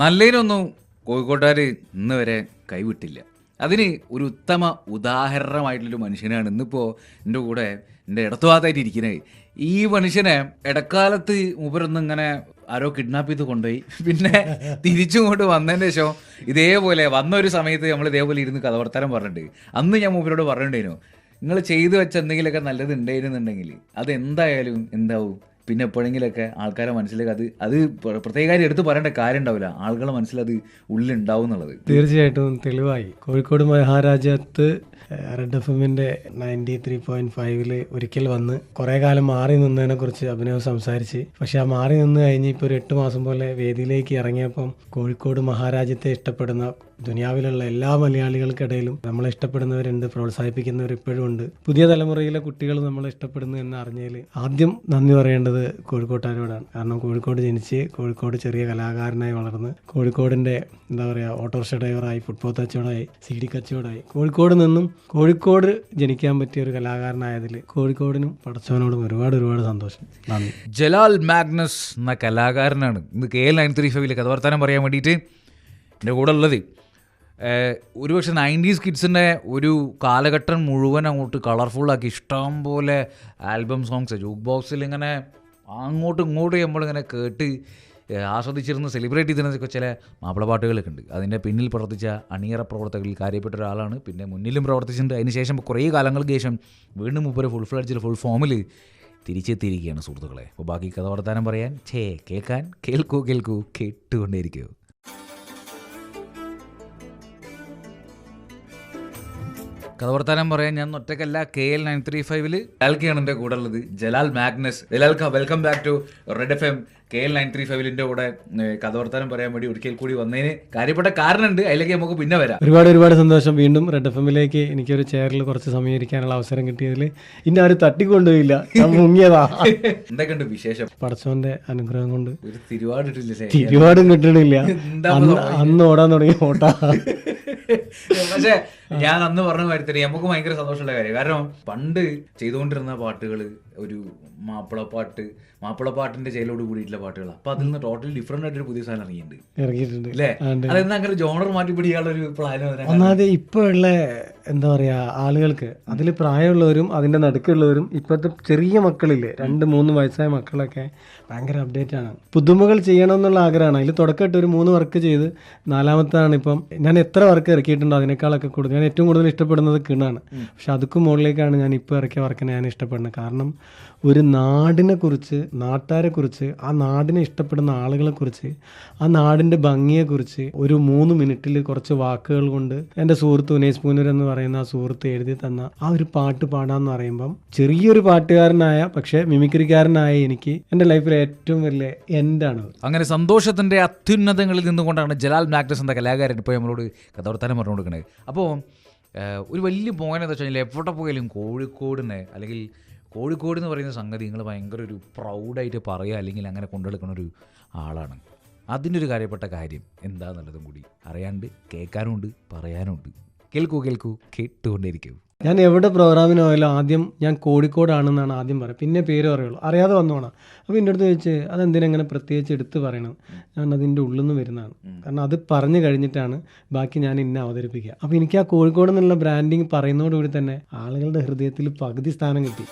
നല്ലതിനൊന്നും കോഴിക്കോട്ടുകാർ ഇന്ന് വരെ കൈവിട്ടില്ല. അതിന് ഒരു ഉത്തമ ഉദാഹരണമായിട്ടുള്ളൊരു മനുഷ്യനാണ് ഇന്നിപ്പോൾ എൻ്റെ കൂടെ എൻ്റെ ഇടത്തുഭാഗത്തായിട്ട് ഇരിക്കുന്നത്. ഈ മനുഷ്യനെ ഇടക്കാലത്ത് മൂപ്പരൊന്നും ഇങ്ങനെ ആരോ കിഡ്നാപ്പ് ചെയ്ത് കൊണ്ടുപോയി, പിന്നെ തിരിച്ചുകൊണ്ട് വന്നതിന് ശേഷം ഇതേപോലെ വന്ന ഒരു സമയത്ത് നമ്മൾ ഇതേപോലെ ഇരുന്ന് കഥവർത്താനം പറഞ്ഞിട്ടുണ്ട്. അന്ന് ഞാൻ മൂപ്പരോട് പറഞ്ഞിട്ടുണ്ടായിരുന്നു, നിങ്ങൾ ചെയ്തു വെച്ച എന്തെങ്കിലുമൊക്കെ നല്ലത് ഉണ്ടായിരുന്നുണ്ടെങ്കിൽ അതെന്തായാലും എന്താവും, പിന്നെ എപ്പോഴെങ്കിലൊക്കെ ആൾക്കാരെ മനസ്സിലേക്ക് അത് പ്രത്യേകമായി എടുത്ത് പറയേണ്ട കാര്യം ഉണ്ടാവില്ല, ആളുകളുടെ മനസ്സിലത് ഉള്ളിലുണ്ടാവും എന്നുള്ളത് തീർച്ചയായിട്ടും തെളിവായി. കോഴിക്കോട് മഹാരാജ്യത്ത് റെഡ് എഫ്എമ്മിന്റെ 93.5 ഒരിക്കൽ വന്ന് കുറെ കാലം മാറി നിന്നതിനെ കുറിച്ച് അഭിനവ് സംസാരിച്ച്, പക്ഷെ ആ മാറി നിന്ന് കഴിഞ്ഞ് ഇപ്പോൾ ഒരു 8 മാസം പോലെ വേദിയിലേക്ക് ഇറങ്ങിയപ്പം കോഴിക്കോട് മഹാരാജ്യത്തെ ഇഷ്ടപ്പെടുന്ന ദുനിയാവിലുള്ള എല്ലാ മലയാളികൾക്കിടയിലും നമ്മളെ ഇഷ്ടപ്പെടുന്നവരുണ്ട്, പ്രോത്സാഹിപ്പിക്കുന്നവർ ഇപ്പോഴും ഉണ്ട്. പുതിയ തലമുറയിലെ കുട്ടികൾ നമ്മളെ ഇഷ്ടപ്പെടുന്നു എന്ന് അറിഞ്ഞതിൽ ആദ്യം നന്ദി പറയേണ്ടത് കോഴിക്കോട്ടുകാരോടാണ്. കാരണം കോഴിക്കോട് ജനിച്ച് കോഴിക്കോട് ചെറിയ കലാകാരനായി വളർന്ന് കോഴിക്കോടിൻ്റെ എന്താ പറയുക ഓട്ടോറിക്ഷ ഡ്രൈവറായി, ഫുട്ബോൾ കച്ചവടമായി, CD കച്ചവടമായി, കോഴിക്കോട് നിന്നും കോഴിക്കോട് ജനിക്കാൻ പറ്റിയ ഒരു കലാകാരനായതിൽ കോഴിക്കോടിനും പടച്ചവനോടും ഒരുപാട് സന്തോഷം. നന്ദി. ജലാൽ മാഗ്നസ് എന്ന കലാകാരനാണ് ഇന്ന് KL935 കഥവർത്താനം പറയാൻ വേണ്ടിയിട്ട് എൻ്റെ കൂടെ ഉള്ളത്. ഒരുപക്ഷെ 90s കിഡ്സിൻ്റെ ഒരു കാലഘട്ടം മുഴുവൻ അങ്ങോട്ട് കളർഫുള്ളാക്കി ഇഷ്ടം പോലെ ആൽബം സോങ്സ് ജൂക്ക് ബോക്സിൽ ഇങ്ങനെ അങ്ങോട്ടും ഇങ്ങോട്ടും നമ്മളിങ്ങനെ കേട്ട് ആസ്വദിച്ചിരുന്ന് സെലിബ്രേറ്റ് ചെയ്തിരുന്നതൊക്കെ ചില മാപ്പിളപ്പാട്ടുകളൊക്കെ ഉണ്ട്. അതിൻ്റെ പിന്നിൽ പ്രവർത്തിച്ച അണിയറ പ്രവർത്തകരിൽ കാര്യപ്പെട്ട ഒരാളാണ്. പിന്നെ മുന്നിലും പ്രവർത്തിച്ചിട്ടുണ്ട്. അതിനുശേഷം കുറേ കാലങ്ങൾക്ക് ശേഷം വീണ്ടും മുപ്പര് ഫുൾ ഫ്ലഡ്ജിൽ ഫുൾ ഫോമിൽ തിരിച്ചെത്തിയിരിക്കുകയാണ് സുഹൃത്തുക്കളെ. അപ്പോൾ ബാക്കി കഥ വർത്താനം പറയാൻ കേൾക്കാൻ കേൾക്കൂ കേട്ടുകൊണ്ടേയിരിക്കൂ. കഥവർത്താനം പറയാൻ ഞാൻ ഒറ്റക്കല്ല, KL935 ജലാൽക്കാണ് എൻ്റെ കൂടെ ഉള്ളത്. ജലാൽ മാഗ്നസ്. ജലാൽക്ക, welcome back to red FM. KL935 കൂടെ കഥവർത്താനം പറയാൻ വേണ്ടി ഒരിക്കൽ കൂടി വന്നതിന് കാര്യപ്പെട്ട കാരണമുണ്ട്, അതിലേക്ക് നമുക്ക് പിന്നെ വരാം. ഒരുപാട് സന്തോഷം. വീണ്ടും റെഡ് എഫ്എമ്മിലേക്ക് എനിക്കൊരു ചെയറിൽ കുറച്ച് സമയം ഇരിക്കാനുള്ള അവസരം കിട്ടിയതിൽ ഇനി ആരും തട്ടിക്കൊണ്ടുപോയില്ല, ഞാൻ മുങ്ങിയതാ. എന്തൊക്കെയുണ്ട് വിശേഷം? പടച്ചോന്റെ അനുഗ്രഹം കൊണ്ട് ഒരു തിരുവാടിട്ടില്ലേ? തിരുവാടും കിട്ടണില്ല. അന്ന് ഓടാൻ തുടങ്ങി ഓട്ടാ. പക്ഷെ ഞാൻ അന്ന് പറഞ്ഞ കാര്യത്തിന് നമുക്ക് ഭയങ്കര സന്തോഷമുള്ള കാര്യം. കാരണം പണ്ട് ചെയ്തുകൊണ്ടിരുന്ന പാട്ടുകൾ ഒരു മാപ്പിളപ്പാട്ടിന്റെ ജയിലോട് കൂടിയിട്ടുള്ള പാട്ടുകൾ, അപ്പൊ അതിൽ നിന്ന് ടോട്ടലി ഡിഫറെന്റ് ആയിട്ടൊരു പുതിയ സാധനം ഇറങ്ങിയിട്ടുണ്ട് അല്ലേ? അതെന്താ അങ്ങനെ ജോണർ മാറ്റി പിടിക്കാനുള്ള ഒരു പ്ലാൻ? ഒന്നാമത് ഇപ്പൊ ഉള്ള എന്താ പറയാ ആളുകൾക്ക് അതിൽ പ്രായമുള്ളവരും അതിന്റെ നടുക്കുള്ളവരും ഇപ്പോഴത്തെ ചെറിയ മക്കളില്ലേ 2-3 വയസ്സായ മക്കളൊക്കെ ഭയങ്കര അപ്ഡേറ്റ് ആണ്. പുതുമകൾ ചെയ്യണമെന്നുള്ള ആഗ്രഹമാണ്. അതിൽ തുടക്കമായിട്ട് ഒരു 3 വർക്ക് ചെയ്ത് 4മത്താണ് ഇപ്പം. ഞാൻ എത്ര വർക്ക് ഇറക്കിയിട്ടുണ്ടോ അതിനേക്കാളൊക്കെ കൂടുതൽ ഞാൻ ഏറ്റവും കൂടുതൽ ഇഷ്ടപ്പെടുന്നത് കിണാണ്. പക്ഷെ അതുക്കും മുകളിലേക്കാണ് ഞാൻ ഇപ്പോൾ ഇറക്കിയ വർക്കിനെ ഞാൻ ഇഷ്ടപ്പെടുന്നത്. കാരണം ഒരു നാടിനെ കുറിച്ച്, നാട്ടുകാരെ കുറിച്ച്, ആ നാടിനെ ഇഷ്ടപ്പെടുന്ന ആളുകളെ കുറിച്ച്, ആ നാടിൻ്റെ ഭംഗിയെക്കുറിച്ച് ഒരു 3 മിനിറ്റിൽ കുറച്ച് വാക്കുകൾ കൊണ്ട് എൻ്റെ സുഹൃത്ത് ഉനേസ് പൂനൂർ എന്ന് പറയുന്ന ആ സുഹൃത്ത് എഴുതി തന്ന ആ ഒരു പാട്ട് പാടാന്ന് പറയുമ്പം ചെറിയൊരു പാട്ടുകാരനായ പക്ഷേ മിമിക്രിക്കാരനായ എനിക്ക് എൻ്റെ ലൈഫിൽ ഏറ്റവും വലിയ എൻഡാണ്. അങ്ങനെ സന്തോഷത്തിൻ്റെ അത്യുന്നതങ്ങളിൽ നിന്നുകൊണ്ടാണ് ജലാൽ മാഗ്നസ് എന്ന കലാകാരൻ ഇപ്പോൾ നമ്മളോട് കഥവർത്താനം പറഞ്ഞു കൊടുക്കുന്നത്. അപ്പോൾ ഒരു വലിയ പോയിന്റ് എന്താ വെച്ചാൽ എവിടെ പോയാലും കോഴിക്കോട് എന്ന് പറയുന്ന സംഗതി നിങ്ങൾ ഭയങ്കര ഒരു പ്രൗഡായിട്ട് പറയുക അല്ലെങ്കിൽ അങ്ങനെ കൊണ്ടെടുക്കുന്ന ഒരു ആളാണ്. അതിൻ്റെ ഒരു കാര്യപ്പെട്ട കാര്യം എന്താണെന്നുള്ളതും കൂടി അറിയാണ്ട് കേൾക്കാനുണ്ട്, പറയാനുണ്ട്. കേൾക്കൂ കേട്ടുകൊണ്ടേയിരിക്കൂ. ഞാൻ എവിടെ പ്രോഗ്രാമിന് പോയാലും ആദ്യം ഞാൻ കോഴിക്കോടാണെന്നാണ് ആദ്യം പറയുക, പിന്നെ പേര് പറയുള്ളൂ, അറിയാതെ വന്നോണം. അപ്പോൾ എൻ്റെ അടുത്ത് ചോദിച്ച് അതെന്തിനങ്ങനെ പ്രത്യേകിച്ച് എടുത്ത് പറയണം? ഞാൻ അതിൻ്റെ ഉള്ളിൽ നിന്ന് വരുന്നതാണ്. കാരണം അത് പറഞ്ഞു കഴിഞ്ഞിട്ടാണ് ബാക്കി ഞാൻ ഇന്നെ അവതരിപ്പിക്കുക. അപ്പോൾ എനിക്ക് ആ കോഴിക്കോട് എന്നുള്ള ബ്രാൻഡിങ് പറയുന്നതോടുകൂടി തന്നെ ആളുകളുടെ ഹൃദയത്തിൽ പകുതി സ്ഥാനം കിട്ടി.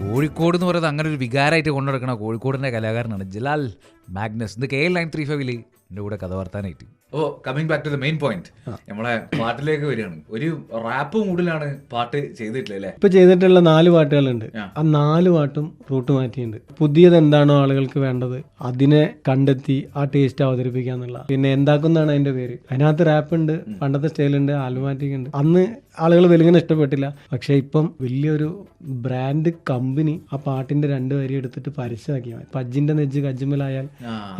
കോഴിക്കോട് എന്ന് പറയുന്നത് അങ്ങനെ ഒരു വികാരമായിട്ട് കൊണ്ടുനടക്കുന്ന കോഴിക്കോടിൻ്റെ കലാകാരനാണ് ജലാൽ മാഗ്നസ്. ഇത് KL935 എൻ്റെ കൂടെ കഥവർത്താനായിട്ട്. അപ്പോൾ coming back to the main point, നമ്മളെ പാട്ടിലേക്ക് വരികയാണ്. ഒരു റാപ്പ് മൂഡിലാണ് പാട്ട് ചെയ്തിട്ടില്ലേ? ഇപ്പൊ ചെയ്തിട്ടുള്ള 4 പാട്ടുകളുണ്ട്. ആ 4 പാട്ടും റൂട്ട് മാറ്റിയിട്ടുണ്ട്. പുതിയത് എന്താണോ ആളുകൾക്ക് വേണ്ടത് അതിനെ കണ്ടെത്തി ആ ടേസ്റ്റ് അവതരിപ്പിക്കുക എന്നുള്ള. പിന്നെ എന്താക്കുന്നതാണ് അതിന്റെ പേര്. അതിനകത്ത് റാപ്പ് ഉണ്ട്, പണ്ടത്തെ സ്റ്റൈലുണ്ട്, ആൽബമാറ്റിക് ഉണ്ട്. അന്ന് ആളുകൾ വെലുങ്ങനെ ഇഷ്ടപ്പെട്ടില്ല. പക്ഷെ ഇപ്പം വലിയൊരു ബ്രാൻഡ് കമ്പനി ആ പാട്ടിന്റെ 2 വരി എടുത്തിട്ട് പരസ്യമാക്കി. പജ്ജിന്റെ നെജ്ജ് കജ്ജുമലായാൽ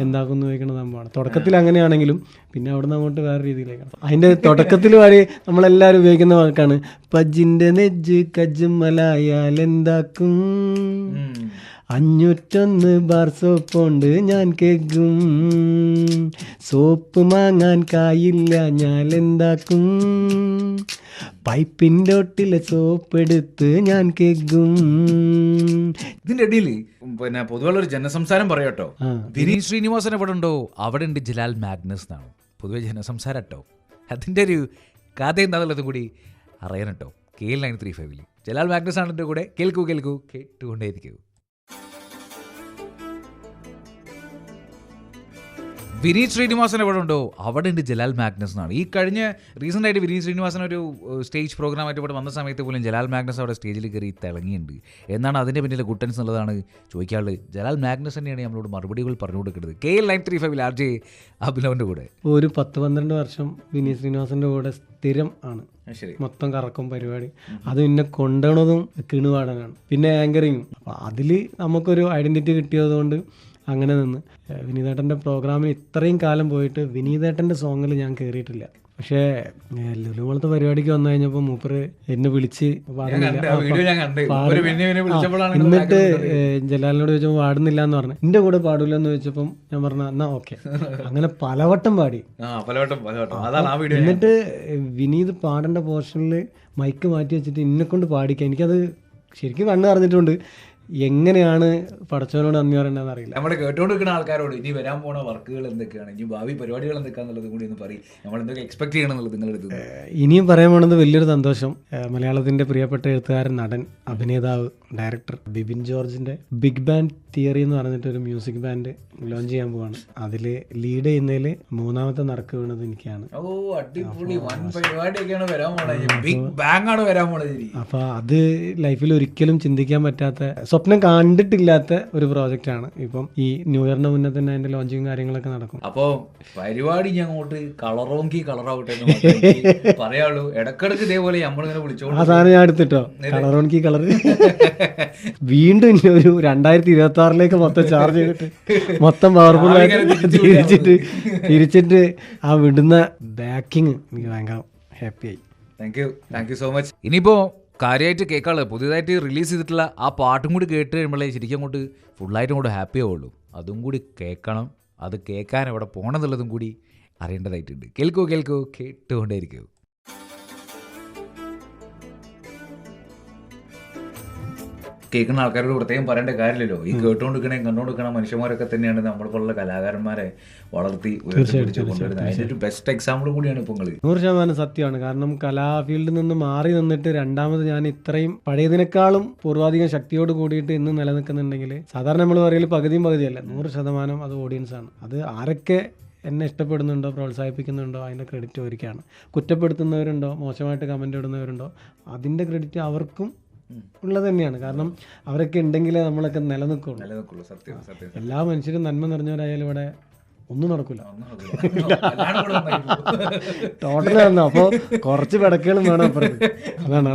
എന്താക്കുന്നു ചോദിക്കുന്ന സംഭവമാണ്. തുടക്കത്തിൽ അങ്ങനെയാണെങ്കിലും പിന്നെ അവിടെ നിന്ന് അങ്ങോട്ട് വേറെ രീതിയിലേക്കാണ്. അതിന്റെ തുടക്കത്തിൽ വരെ നമ്മളെല്ലാവരും ഉപയോഗിക്കുന്ന വാക്കാണ് പജ്ജിന്റെ നെജ്ജ് കജ്ജുമലായാൽ എന്താക്കും, 501 ബാർ സോപ്പുണ്ട് ഞാൻ കേൾക്കും, സോപ്പ് വാങ്ങാൻ കായില്ല ഞാൻ എന്താക്കും, പൈപ്പിൻ്റെ ഒട്ടിലെ സോപ്പെടുത്ത് ഞാൻ കേൾക്കും. ഇതിന്റെ ഇടയിൽ പിന്നെ പൊതുവെയുള്ള ഒരു ജനസംസാരം പറയാട്ടോ, വിനീത് ശ്രീനിവാസൻ എവിടെ ഉണ്ടോ അവിടെ ഉണ്ട് ജലാൽ മാഗ്നസ് എന്നാണ് പൊതുവെ ജനസംസാരം കേട്ടോ. അതിൻ്റെ ഒരു കഥ എന്താണെന്നുള്ളതും കൂടി അറിയാൻ കേട്ടോ. KL935 ജലാൽ മാഗ്നസ് ആണ് എൻ്റെ കൂടെ. കേൾക്കൂ കേട്ടുകൊണ്ടേയിരിക്കൂ. വിനീത് ശ്രീനിവാസൻ എവിടെ ഉണ്ടോ അവിടെ ഉണ്ട് ജലാൽ മാഗ്നസ് എന്നാണ്. ഈ കഴിഞ്ഞ റീസെൻ്റ് ആയിട്ട് വിനീത് ശ്രീനിവാസൻ ഒരു സ്റ്റേജ് പ്രോഗ്രാമായിട്ട് ഇവിടെ വന്ന സമയത്ത് പോലും ജലാൽ മാഗ്നസ് അവിടെ സ്റ്റേജിൽ കയറി തിളങ്ങിയുണ്ട്. എന്നാണ് അതിൻ്റെ പിന്നിലെ ഗുട്ടൻസ് എന്നുള്ളതാണ് ചോദിക്കാനുള്ളത്. ജലാൽ മാഗ്നസ് തന്നെയാണ് നമ്മളോട് മറുപടികൾ പറഞ്ഞു കൊടുക്കുന്നത്. KL935 RJ അഭിനവൻ്റെ കൂടെ ഒരു 10-12 വർഷം വിനീത് ശ്രീനിവാസൻ്റെ കൂടെ സ്ഥിരം ആണ്. ശരി, മൊത്തം കറക്കും പരിപാടി. അത് പിന്നെ കൊണ്ടുപോണതും കിണുപാടനാണ്, പിന്നെ ആങ്കറിങ്ങും. അപ്പോൾ അതിൽ നമുക്കൊരു ഐഡൻറ്റിറ്റി കിട്ടിയതുകൊണ്ട് അങ്ങനെ നിന്ന് വിനീതേട്ടൻ്റെ പ്രോഗ്രാമിന് ഇത്രയും കാലം പോയിട്ട് വിനീതേട്ടൻ്റെ സോങ്ങിൽ ഞാൻ കയറിയിട്ടില്ല. പക്ഷേ ലുലുമളത്തെ പരിപാടിക്ക് വന്നു കഴിഞ്ഞപ്പോൾ മൂപ്പര് എന്നെ വിളിച്ച് എന്നിട്ട് ജലാലിനോട് ചോദിച്ചപ്പോൾ പാടുന്നില്ല എന്ന് പറഞ്ഞു. എൻ്റെ കൂടെ പാടില്ല എന്ന് ചോദിച്ചപ്പം ഞാൻ പറഞ്ഞു എന്നാ ഓക്കെ. അങ്ങനെ പലവട്ടം പാടി. എന്നിട്ട് വിനീത് പാടേണ്ട പോർഷനിൽ മൈക്ക് മാറ്റി വെച്ചിട്ട് എന്നെ കൊണ്ട് പാടിക്കാൻ എനിക്കത് ശരിക്കും കണ്ണ് അറിഞ്ഞിട്ടുണ്ട്. എങ്ങനെയാണ് പടച്ചവനോട് നന്ദി പറയേണ്ടതെന്ന് അറിയില്ല. നമ്മുടെ കേട്ടോണ്ടിരിക്കുന്ന ആൾക്കാരോട് ഇനി വരാൻ പോണ വർക്കുകൾ എന്തൊക്കെയാണ്, ഇനി ഭാവി പരിപാടികൾ എന്തൊക്കെയാണെന്നുള്ളത് കൂടി ഒന്ന് പറയും. നമ്മൾ എന്തൊക്കെ എക്സ്പെക്ട് ചെയ്യണം എന്നുള്ളത് നിങ്ങളുടെ ഇനിയും പറയാൻ പോണത് വലിയൊരു സന്തോഷം. മലയാളത്തിൻ്റെ പ്രിയപ്പെട്ട എഴുത്തുകാരൻ, നടൻ, അഭിനേതാവ്, ഡയറക്ടർ ബിബിൻ ജോർജിൻ്റെ ബിഗ് ബാൻഡ് തിയറി എന്ന് പറഞ്ഞിട്ട് ഒരു മ്യൂസിക് ബാൻഡ് ലോഞ്ച് ചെയ്യാൻ പോവാണ്. അതിൽ ലീഡ് ചെയ്യുന്നതിൽ 3ാമത്തെ നറുക്ക് വീണത് എനിക്കാണ്. അപ്പോൾ അത് ലൈഫിൽ ഒരിക്കലും ചിന്തിക്കാൻ പറ്റാത്ത, സ്വപ്നം കണ്ടിട്ടില്ലാത്ത ഒരു പ്രോജക്റ്റാണ്. ഇപ്പം ഈ ന്യൂ ഇയറിന് മുന്നേ തന്നെ അതിന്റെ ലോഞ്ചിങ് കാര്യങ്ങളൊക്കെ നടക്കും. അപ്പോ പരിപാടി ഞങ്ങോട്ട് കളറോങ്കി കളറാവട്ടെ പറയാളൂ. ഇടക്കിടക്ക് ഇതേപോലെ നമ്മളിങ്ങനെ വിളിച്ചോളൂ. ആ സാധനം ഞാൻ എടുത്തിട്ടോ, കളറോങ്കി കളർ. വീണ്ടും ഒരു 2026 മൊത്തം ചാർജ് ചെയ്തിട്ട് മൊത്തം പവർഫുൾ ആയിട്ട് തിരിച്ചിട്ട് ആ വിടുന്ന ബാക്കിങ് എനിക്ക് ഭയങ്കര ഹാപ്പിയായി. Thank you so much. ഇനിയിപ്പോ കാര്യമായിട്ട് കേൾക്കാനുള്ളത് പുതിയതായിട്ട് റിലീസ് ചെയ്തിട്ടുള്ള ആ പാട്ടും കൂടി കേട്ട് കഴിയുമ്പോഴേ ശരിക്കും അങ്ങോട്ട് ഫുള്ളായിട്ടും കൂടെ ഹാപ്പി ആവുള്ളൂ. അതും കൂടി കേൾക്കണം. അത് കേൾക്കാൻ എവിടെ പോകണമെന്നുള്ളതും കൂടി അറിയേണ്ടതായിട്ടുണ്ട്. കേൾക്കൂ കേട്ടുകൊണ്ടേയിരിക്കൂ. കേൾക്കുന്ന ആൾക്കാരോട് പ്രത്യേകം പറയേണ്ട കാര്യമില്ലല്ലോ. ഈ കേട്ടുകൊണ്ടിരിക്കണേ കണ്ടുകൊണ്ടിരിക്കണ മനുഷ്യന്മാരൊക്കെ തന്നെയാണ് നമ്മൾക്കുള്ള കലാകാരന്മാരെ വളർത്തി കൊണ്ടുവരുന്നത്. അതിൻ്റെ ഒരു ബെസ്റ്റ് എക്സാമ്പിൾ കൂടിയാണ് ഇപ്പോൾ നിങ്ങൾ. 100% സത്യമാണ്. കാരണം കലാ ഫീൽഡിൽ നിന്ന് മാറി നിന്നിട്ട് രണ്ടാമത് ഞാൻ ഇത്രയും പഴയതിനേക്കാളും പൂർവാധികം ശക്തിയോട് കൂടിയിട്ട് ഇന്ന് നിലനിൽക്കുന്നുണ്ടെങ്കിൽ സാധാരണ നമ്മൾ പറയൽ പകുതിയും പകുതിയല്ല, 100% അത് ഓഡിയൻസാണ്. അത് ആരൊക്കെ എന്നെ ഇഷ്ടപ്പെടുന്നുണ്ടോ, പ്രോത്സാഹിപ്പിക്കുന്നുണ്ടോ, അതിൻ്റെ ക്രെഡിറ്റ് അവർക്കാണ്. കുറ്റപ്പെടുത്തുന്നവരുണ്ടോ, മോശമായിട്ട് കമൻ്റ് ഇടുന്നവരുണ്ടോ, അതിൻ്റെ ക്രെഡിറ്റ് അവർക്കും ഉള്ളത് തന്നെയാണ്. കാരണം അവരൊക്കെ ഉണ്ടെങ്കിലേ നമ്മളൊക്കെ നിലനിൽക്കുള്ളൂ. എല്ലാ മനുഷ്യരും നന്മ നിറഞ്ഞവരായാലും ഇവിടെ ഒന്നും നടക്കില്ല. ടോട്ടലി വന്നു. അപ്പോൾ കുറച്ച് പിടക്കുകളും വേണം അപ്പുറത്ത്. അതാണ്.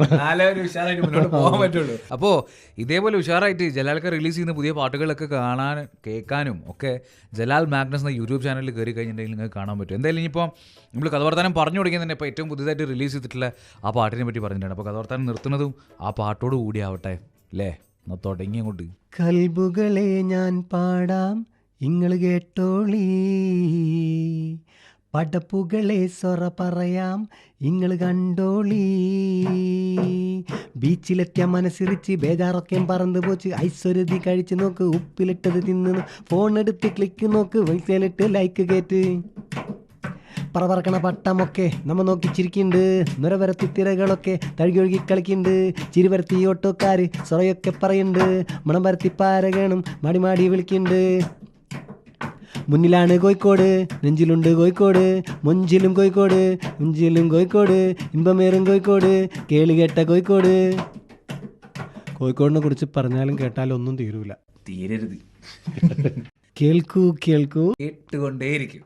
അപ്പോൾ ഇതേപോലെ ഉഷാറായിട്ട് ജലാൽക്ക് റിലീസ് ചെയ്യുന്ന പുതിയ പാട്ടുകളൊക്കെ കാണാൻ കേൾക്കാനും ഒക്കെ ജലാൽ മാഗ്നസ് എന്ന യൂട്യൂബ് ചാനലിൽ കയറി കഴിഞ്ഞിട്ടുണ്ടെങ്കിൽ നിങ്ങൾക്ക് കാണാൻ പറ്റും. എന്തായാലും ഇനിയിപ്പോൾ നമ്മൾ കഥവർത്താനം പറഞ്ഞു കൊടുക്കുന്നത് തന്നെ ഇപ്പോൾ ഏറ്റവും പുതിയതായിട്ട് റിലീസ് ചെയ്തിട്ടുള്ള ആ പാട്ടിനെ പറ്റി പറഞ്ഞിട്ടുണ്ട്. അപ്പോൾ കഥവർത്താനം നിർത്തുന്നതും ആ പാട്ടോട് കൂടി ആവട്ടെ അല്ലേ? എന്നാൽ തുടങ്ങി അങ്ങോട്ട്. കൽബുകളെ ഞാൻ പാടാം, ഇങ്ങള് കേട്ടോളി, പടപ്പുകളെ സൊറ പറയാം, ഇങ്ങള് കണ്ടോളി. ബീച്ചിലെത്തിയ മനസ്സിറിച്ച് ബേജാറൊക്കെ പറന്ന് പോച്ച്, ഐശ്വര്യതി കഴിച്ച് നോക്ക്, ഉപ്പിലിട്ടത് തിന്ന് ഫോൺ എടുത്ത് ക്ലിക്ക് നോക്ക്, വൈസയിലിട്ട് ലൈക്ക് കേറ്റ്. പറവറക്കണ പട്ടമൊക്കെ നമ്മ നോക്കി ചിരിക്കുന്നുണ്ട്, നുരവരത്തി തിരകളൊക്കെ തഴുകിയൊഴുകി കളിക്കുന്നുണ്ട്, ചിരിവരത്തി ഓട്ടോക്കാര് സൊറയൊക്കെ പറയുന്നുണ്ട്, മണം വരത്തി പാരകണം മാടി മാടി വിളിക്കുന്നുണ്ട്. മുന്നിലാണ് കോഴിക്കോട്, നെഞ്ചിലുണ്ട് കോഴിക്കോട്, മൊഞ്ചിലും കോഴിക്കോട്, മുഞ്ചിലും കോഴിക്കോട്, ഇമ്പമേറും കോഴിക്കോട്, കേളി കേട്ട കോഴിക്കോട്. കോഴിക്കോടിനെ കുറിച്ച് പറഞ്ഞാലും കേട്ടാലും ഒന്നും തീരരുത്. കേൾക്കൂ കേട്ടുകൊണ്ടേയിരിക്കും.